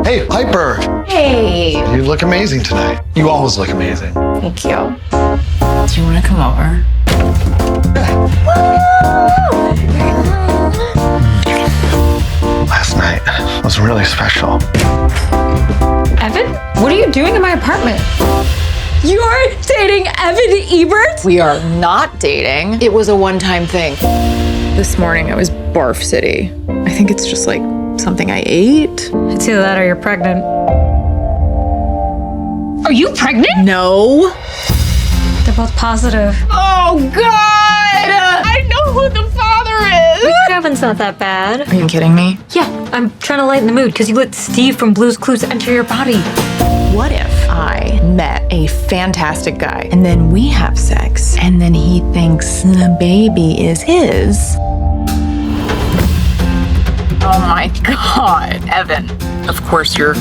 Hey, Piper! Hey! You look amazing tonight. You always look amazing. Thank you. Do you want to come over? Last night was really special. Evan? What are you doing in my apartment? You're dating Evan Ebert? We are not dating. It was a one-time thing. This morning I was barf city. I think it's just like something I ate. It's either that or you're pregnant. Are you pregnant? No. They're both positive. Oh, God! I know who the father is! Kevin's not that bad. Are you kidding me? Yeah, I'm trying to lighten the mood because you let Steve from Blue's Clues enter your body. What if I met a fantastic guy and then we have sex and then he thinks the baby is his? Oh my God, Evan. Of course you're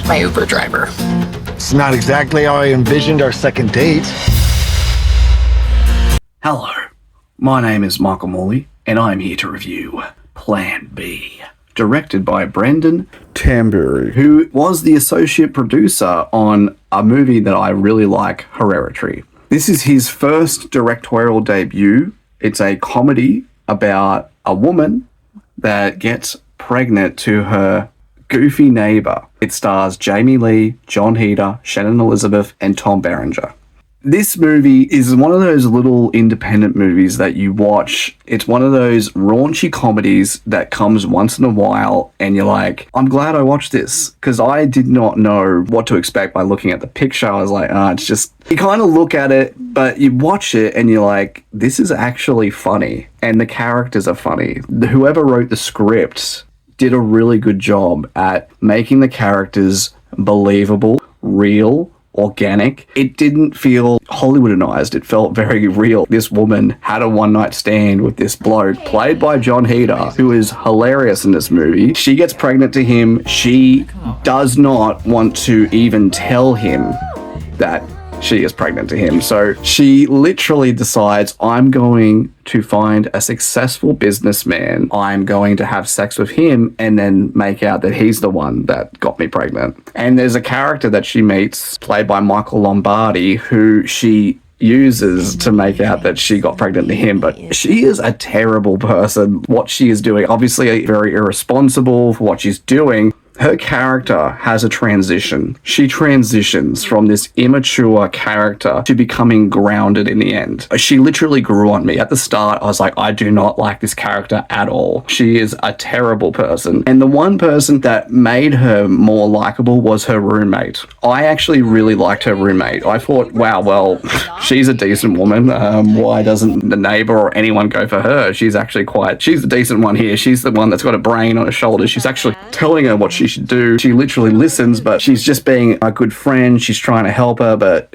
my Uber driver. It's not exactly how I envisioned our second date. Hello, my name is Michael Morley, and I'm here to review Plan B, directed by Brendan Tambury, who was the associate producer on a movie that I really like, Hereditary. This is his first directorial debut. It's a comedy about a woman that gets pregnant to her goofy neighbor. It stars Jamie Lee, John Heder, Shannon Elizabeth, and Tom Berenger. This movie is one of those little independent movies that you watch. It's one of those raunchy comedies that comes once in a while and you're like, I'm glad I watched this, because I did not know what to expect by looking at the picture. I was like, it's just, you kind of look at it, but you watch it and you're like, this is actually funny. And the characters are funny. Whoever wrote the script did a really good job at making the characters believable, real, organic. It didn't feel Hollywoodized. It felt very real. This woman had a one-night stand with this bloke played by John Heder, who is hilarious in this movie. She gets pregnant to him. She does not want to even tell him that she is pregnant to him. So she literally decides, I'm going to find a successful businessman. I'm going to have sex with him and then make out that he's the one that got me pregnant. And there's a character that she meets, played by Michael Lombardi, who she uses to make out that she got pregnant to him, but she is a terrible person. What she is doing, obviously very irresponsible for what she's doing. Her character has a transition. She transitions from this immature character to becoming grounded in the end. She literally grew on me. At the start, I was like, I do not like this character at all. She is a terrible person. And the one person that made her more likable was her roommate. I actually really liked her roommate. I thought, wow, well, she's a decent woman. Why doesn't the neighbor or anyone go for her? She's the decent one here. She's the one that's got a brain on her shoulders. She's actually telling her what she should do. She literally listens, but she's just being a good friend. She's trying to help her, but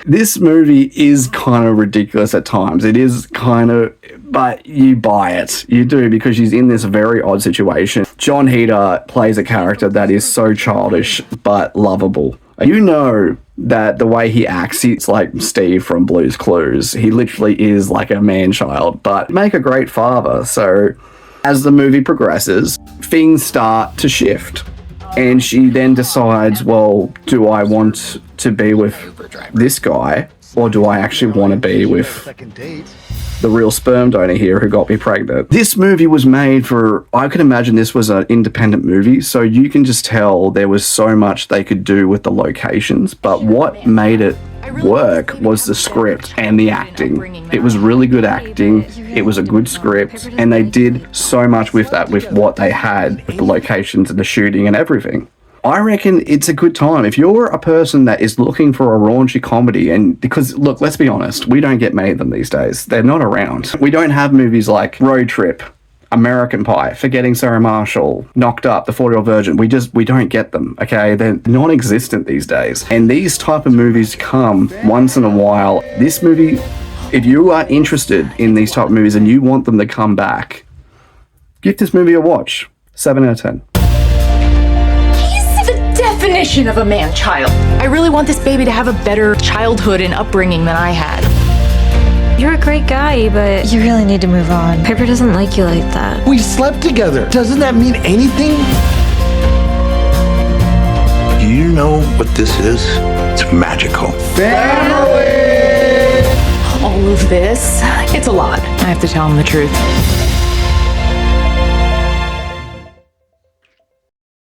this movie is kind of ridiculous at times. It is kind of, but you buy it. You do, because she's in this very odd situation. John Heder plays a character that is so childish, but lovable. You know that the way he acts, he's like Steve from Blue's Clues. He literally is like a man-child, but make a great father. So as the movie progresses, things start to shift. And she then decides, well, do I want to be with this guy, or do I actually want to be with the real sperm donor here who got me pregnant? This movie was made for, I could imagine this was an independent movie, so you can just tell there was so much they could do with the locations, but what made it work was the script and the acting. It was really good acting, it was a good script, and they did so much with that, with what they had, with the locations and the shooting and everything. I reckon it's a good time. If you're a person that is looking for a raunchy comedy, and because, look, let's be honest, we don't get many of them these days. They're not around. We don't have movies like Road Trip, American Pie, Forgetting Sarah Marshall, Knocked Up, The 40-Year-Old Virgin. We don't get them, okay? They're non-existent these days. And these type of movies come once in a while. This movie, if you are interested in these type of movies and you want them to come back, give this movie a watch. 7 out of 10. Definition of a man-child. I really want this baby to have a better childhood and upbringing than I had. You're a great guy, but you really need to move on. Piper doesn't like you like that. We slept together. Doesn't that mean anything? know what this is? It's magical. All of this, it's a lot. I have to tell him the truth.